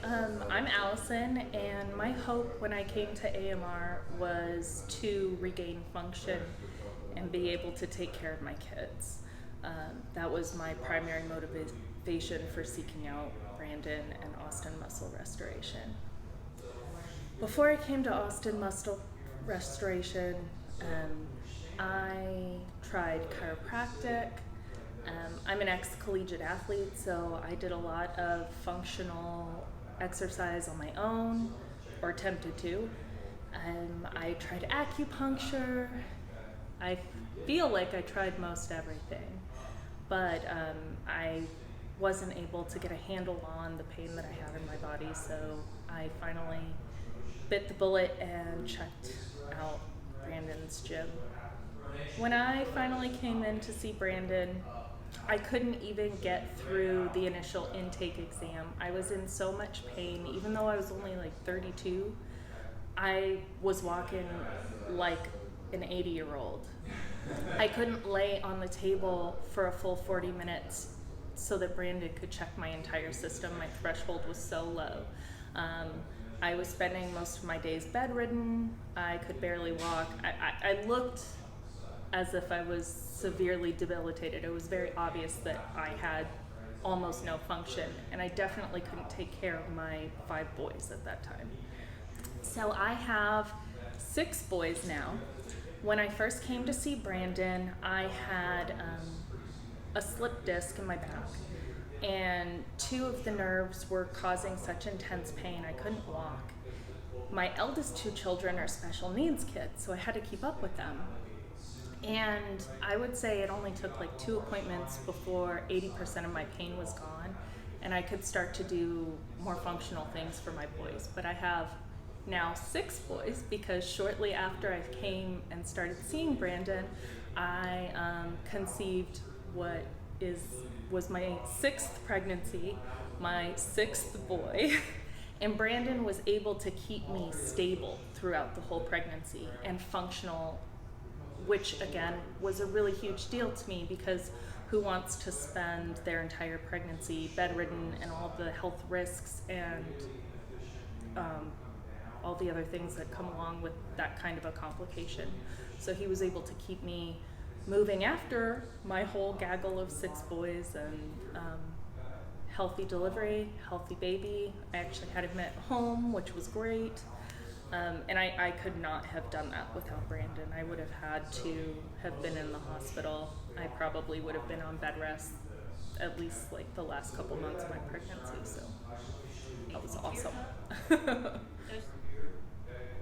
I'm Allison, and my hope when I came to AMR was to regain function and be able to take care of my kids. That was my primary motivation for seeking out Brandon and Austin Muscle Restoration. Before I came to Austin Muscle Restoration, I tried chiropractic. I'm an ex-collegiate athlete, so I did a lot of functional exercise on my own, or attempted to. I tried acupuncture. I feel like I tried most everything, but I wasn't able to get a handle on the pain that I had in my body, so I finally bit the bullet and checked out Brandon's gym. When I finally came in to see Brandon, I couldn't even get through the initial intake exam. I was in so much pain, even though I was only like 32. I was walking like an 80-year-old. I couldn't lay on the table for a full 40 minutes so that Brandon could check my entire system. My threshold was so low. I was spending most of my days bedridden. I could barely walk. I looked as if I was severely debilitated. It was very obvious that I had almost no function, and I definitely couldn't take care of my 5 boys at that time. So I have 6 boys now. When I first came to see Brandon, I had a slip disc in my back, and 2 of the nerves were causing such intense pain I couldn't walk. My eldest 2 children are special needs kids, so I had to keep up with them. And I would say it only took like 2 appointments before 80% of my pain was gone, and I could start to do more functional things for my boys. But I have now 6 boys, because shortly after I came and started seeing Brandon, I conceived what was my 6th pregnancy, my 6th boy. And Brandon was able to keep me stable throughout the whole pregnancy and functional, which again was a really huge deal to me, because who wants to spend their entire pregnancy bedridden and all the health risks and all the other things that come along with that kind of a complication. So he was able to keep me moving after my whole gaggle of 6 boys, and healthy delivery, healthy baby. I actually had him at home, which was great. And I could not have done that without Brandon. I would have had to have been in the hospital. I probably would have been on bed rest at least like the last couple months of my pregnancy, so that was awesome.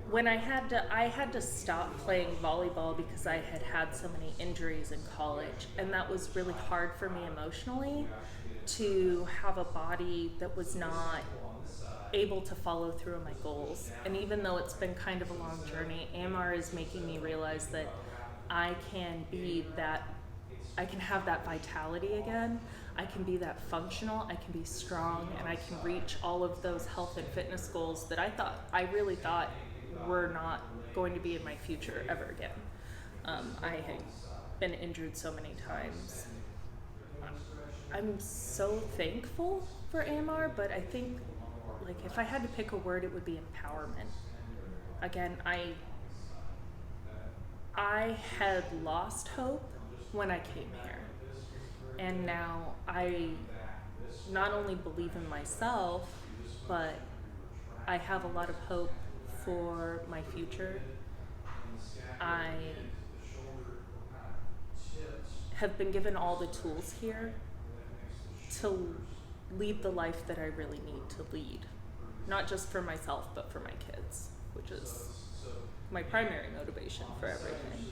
When I had to stop playing volleyball because I had had so many injuries in college, and that was really hard for me emotionally, to have a body that was not able to follow through on my goals. And even though it's been kind of a long journey, AMR is making me realize that I can have that vitality again. I can be that functional, I can be strong, and I can reach all of those health and fitness goals that I really thought were not going to be in my future ever again. I had been injured so many times. I'm so thankful for AMR, but I think, like, if I had to pick a word, it would be empowerment. Again, I had lost hope when I came here, and now I not only believe in myself, but I have a lot of hope for my future. I have been given all the tools here to lead the life that I really need to lead. Not just for myself, but for my kids, which is my primary motivation for everything.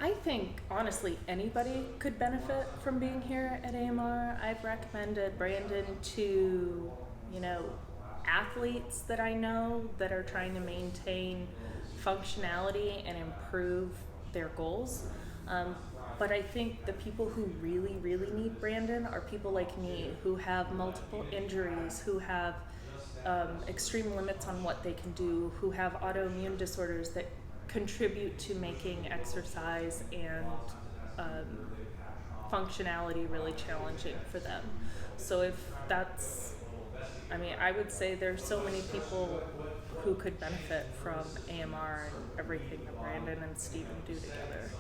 I think, honestly, anybody could benefit from being here at AMR. I've recommended Brandon to, athletes that I know that are trying to maintain functionality and improve their goals. But I think the people who really, really need Brandon are people like me, who have multiple injuries, who have extreme limits on what they can do, who have autoimmune disorders that contribute to making exercise and functionality really challenging for them. So if that's I mean, I would say there's so many people who could benefit from AMR and everything that Brandon and Steven do together.